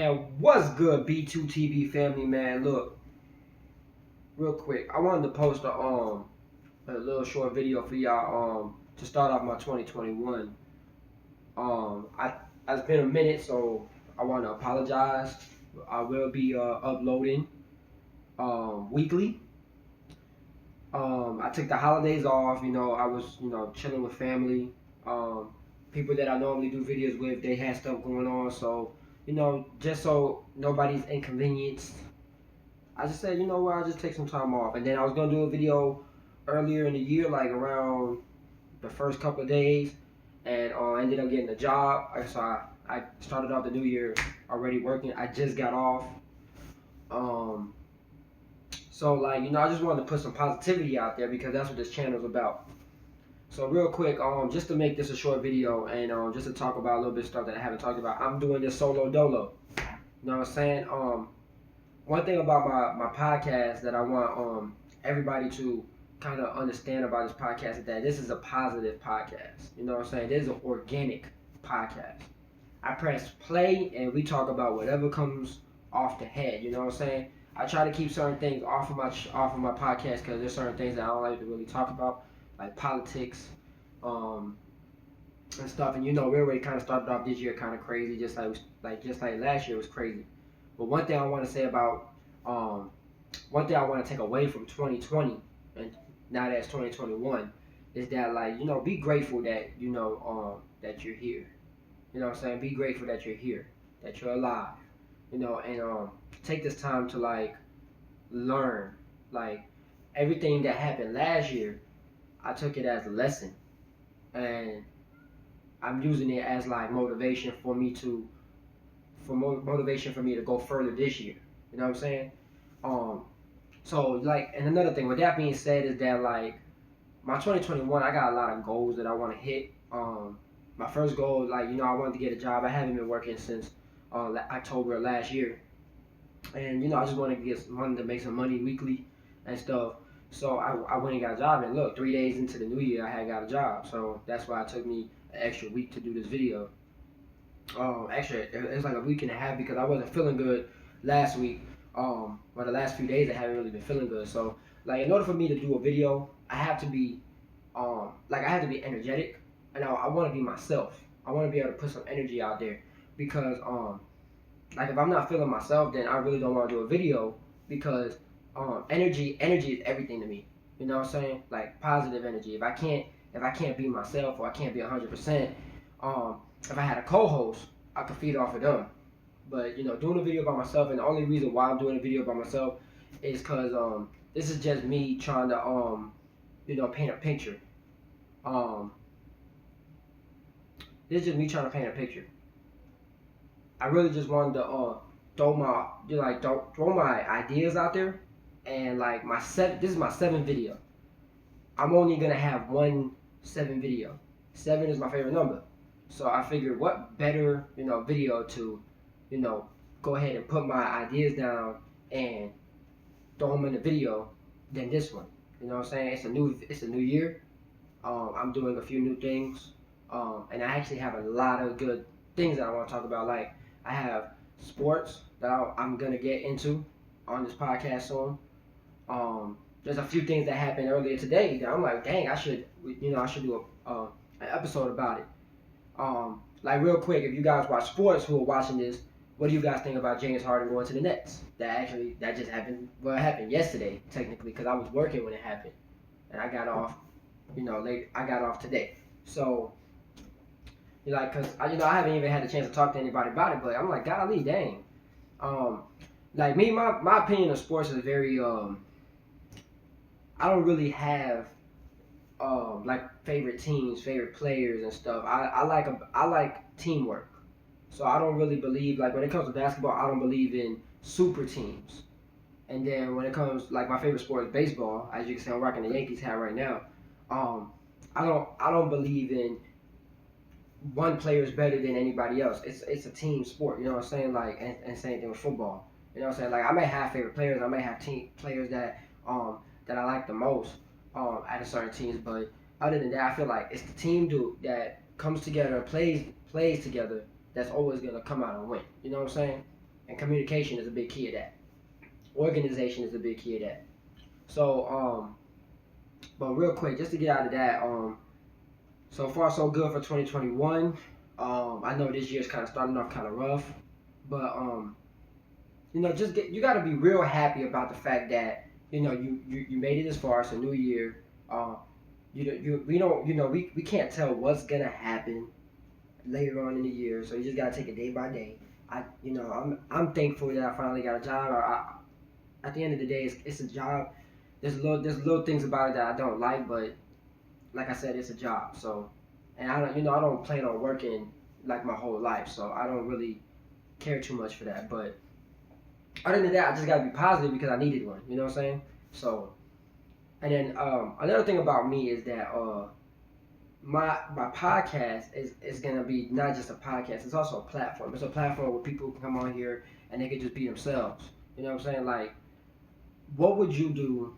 And what's good, B2 TV family, man? Look, real quick, I wanted to post a little short video for y'all to start off my 2021. I It's been a minute, so I want to apologize. I will be uploading weekly. I took the holidays off. I was chilling with family. Um, People that I normally do videos with, they had stuff going on, so just so nobody's inconvenienced. I just said, you know what, I'll just take some time off. And then I was gonna do a video earlier in the year, like around the first couple of days, and I ended up getting a job. So I started off the new year already working. I just got off. Um, so like, I just wanted to put some positivity out there because that's what this channel is about. So real quick, just to make this a short video and just to talk about a little bit of stuff that I haven't talked about, I'm doing this solo dolo. You know what I'm saying? One thing about my podcast that I want everybody to kind of understand about this podcast is that this is a positive podcast. You know what I'm saying? This is an organic podcast. I press play and we talk about whatever comes off the head. You know what I'm saying? I try to keep certain things off of my podcast because there's certain things that I don't like to really talk about, like politics, and stuff. And we already kind of started off this year kind of crazy, just like last year was crazy. But one thing I want to say about one thing I want to take away from 2020 and now that's 2021 is that be grateful that that you're here. You know what I'm saying? Be grateful that you're here, that you're alive. And take this time to learn like everything that happened last year. I took it as a lesson, and I'm using it as motivation for me to motivation for me to go further this year. You know what I'm saying? Um, so and another thing with that being said is that my 2021, I got a lot of goals that I want to hit. My first goal, I wanted to get a job. I haven't been working since October of last year, and I just wanted to make some money weekly and stuff. So I went and got a job, and look, 3 days into the new year, I had got a job. So that's why it took me an extra week to do this video. Actually, it's like a week and a half because I wasn't feeling good last week. But the last few days I haven't really been feeling good. So, in order for me to do a video, I have to be, I have to be energetic, and I want to be myself. I want to be able to put some energy out there because, if I'm not feeling myself, then I really don't want to do a video because, energy is everything to me. You know what I'm saying? Like positive energy. If I can't be myself or I can't be 100%, if I had a co-host, I could feed off of them. But doing a video by myself, and the only reason why I'm doing a video by myself is because this is just me trying to paint a picture. Um, this is just me trying to paint a picture. I really just wanted to throw my ideas out there, and this is my seventh video. I'm only gonna have one 7 video. 7 is my favorite number. So I figured what better, video to, go ahead and put my ideas down and throw them in the video than this one. You know what I'm saying? It's a new year. I'm doing a few new things. And I actually have a lot of good things that I want to talk about. Like I have sports that I'm gonna get into on this podcast soon. There's a few things that happened earlier today that I'm like, dang, I should do an episode about it. Real quick, if you guys watch sports who are watching this, what do you guys think about James Harden going to the Nets? That just happened. Well, it happened yesterday technically because I was working when it happened, and I got off, late. I got off today. So, cause I haven't even had the chance to talk to anybody about it, but I'm like, golly, dang. My opinion of sports is very I don't really have favorite teams, favorite players and stuff. I like teamwork. So I don't really believe when it comes to basketball, I don't believe in super teams. And then when it comes my favorite sport is baseball, as you can see I'm rocking the Yankees hat right now. I don't believe in one player is better than anybody else. It's a team sport, you know what I'm saying? And same thing with football. You know what I'm saying? I may have favorite players, I may have team players that I like the most at a certain teams, but other than that, I feel like it's the team that comes together, plays together, that's always gonna come out and win. You know what I'm saying? And communication is a big key of that. Organization is a big key of that. So, but real quick, just to get out of that, so far so good for 2021. I know this year's kind of starting off kind of rough, but you got to be real happy about the fact that you made it this far. It's a new year. We don't we can't tell what's gonna happen later on in the year, so you just gotta take it day by day. I'm thankful that I finally got a job. At the end of the day, it's a job. There's little things about it that I don't like, but like I said, it's a job. So, and I don't plan on working like my whole life, so I don't really care too much for that. But other than that, I just gotta be positive because I needed one. You know what I'm saying? So, and then another thing about me is that my podcast is gonna be not just a podcast; it's also a platform. It's a platform where people can come on here and they can just be themselves. You know what I'm saying? Like, what would you do?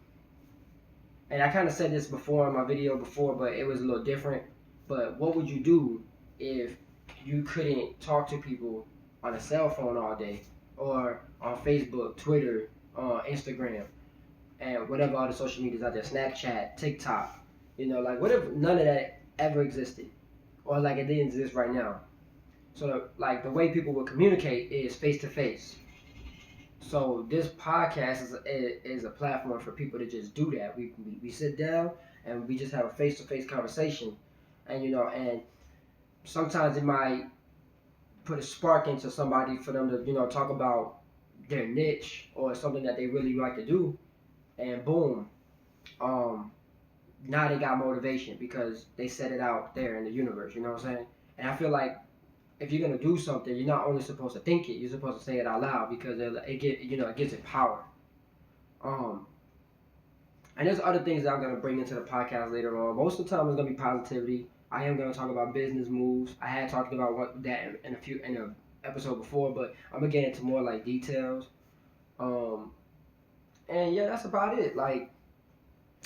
And I kind of said this before in my video before, but it was a little different. But what would you do if you couldn't talk to people on a cell phone all day, or on Facebook, Twitter, Instagram, and whatever other social medias out there, Snapchat, TikTok? Like, what if none of that ever existed, or like it didn't exist right now? So like the way people will communicate is face to face. So this podcast is a platform for people to just do that. We sit down and we just have a face to face conversation, and sometimes it might put a spark into somebody for them to talk about their niche or something that they really like to do, and boom, now they got motivation because they set it out there in the universe. You know what I'm saying? And I feel like if you're gonna do something, you're not only supposed to think it, you're supposed to say it out loud because it gives it power. Um, and there's other things that I'm gonna bring into the podcast later on. Most of the time, it's gonna be positivity. I am gonna talk about business moves. I had talked about that in a episode before, but I'm gonna get into more like details. Um, and yeah, that's about it. Like,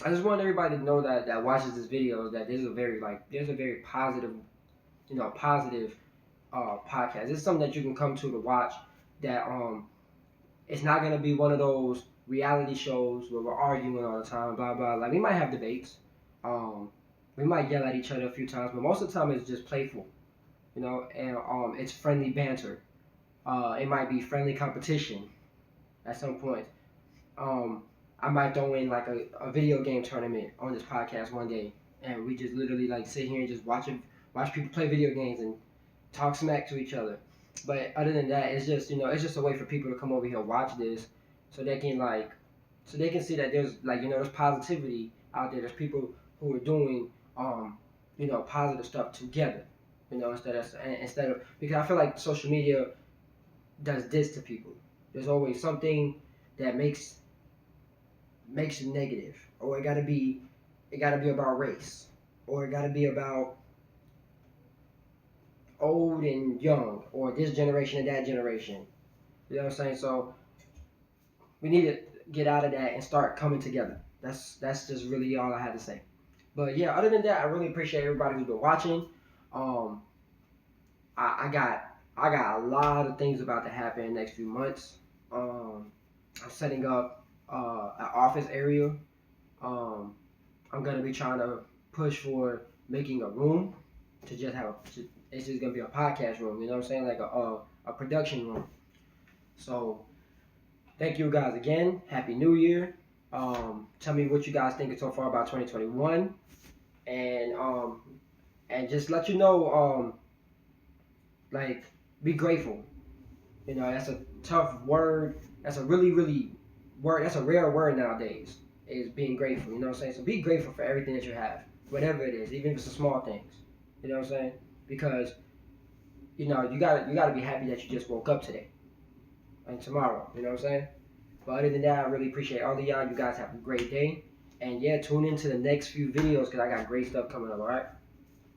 I just want everybody to know that watches this video that there's a very positive, positive podcast. It's something that you can come to watch. That it's not gonna be one of those reality shows where we're arguing all the time, blah blah. Like, we might have debates, um, we might yell at each other a few times, but most of the time it's just playful, and it's friendly banter. It might be friendly competition at some point. Um, I might throw in like a video game tournament on this podcast one day, and we just literally like sit here and just watch people play video games and talk smack to each other. But other than that, it's just a way for people to come over here and watch this, so they can see that there's positivity out there. There's people who are doing positive stuff together. Instead of, because I feel like social media does this to people. There's always something that makes it negative, or it gotta be about race, or it gotta be about old and young, or this generation and that generation. You know what I'm saying? So we need to get out of that and start coming together. That's just really all I had to say. But yeah, other than that, I really appreciate everybody who's been watching. Um, I got a lot of things about to happen in the next few months. I'm setting up an office area. I'm gonna be trying to push for making a room to just have. It's just gonna be a podcast room. You know what I'm saying? Like a production room. So thank you guys again. Happy New Year. Tell me what you guys think so far about 2021, and just let you know, like, be grateful. That's a tough word. That's a really word. That's a rare word nowadays. Is being grateful. You know what I'm saying? So be grateful for everything that you have, whatever it is, even if it's the small things. You know what I'm saying? Because you gotta be happy that you just woke up today and tomorrow. You know what I'm saying? But other than that, I really appreciate all of y'all. You guys have a great day. And yeah, tune into the next few videos because I got great stuff coming up, alright?